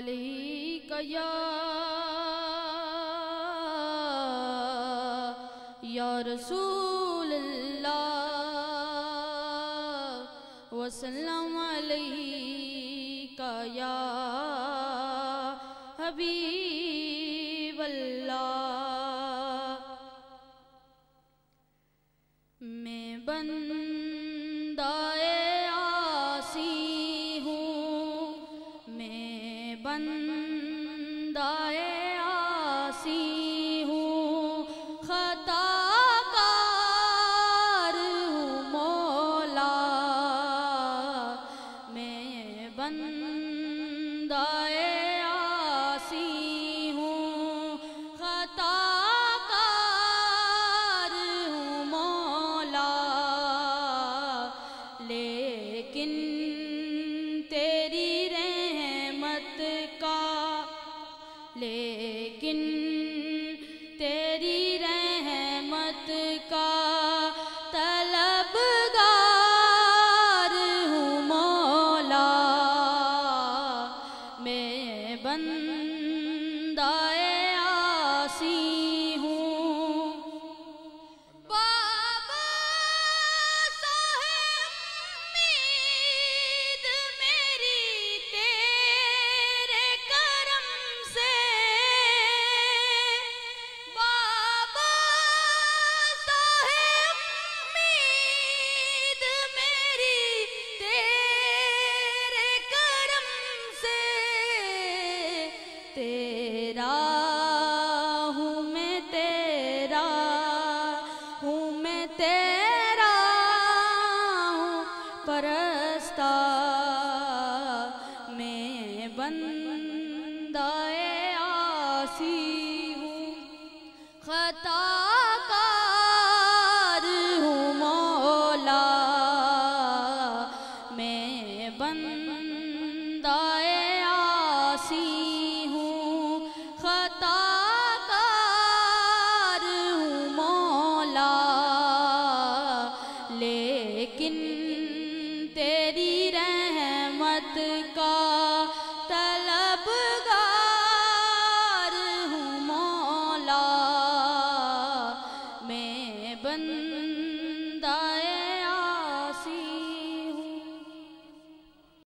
علیک یا رسول اللہ وسلم علیک یا حبیب اللہ میں بندہ عاصی ہوں میں بندہ عاصی ہوں خطا کار ہوں مولا میں بندہ عاصی ہوں خطا کار ہوں مولا لیکن تیری رحمت کا لیکن تیری رحمت کا طلبگار ہوں مولا میں بندہ عاصی ہوں بابا صاحب امید میری تیرے کرم سے بابا صاحب امید میری تیرے کرم سے تیرا ہوں میں تیرا ہوں میں تیرا ہوں پرستار میں بندہ عاصی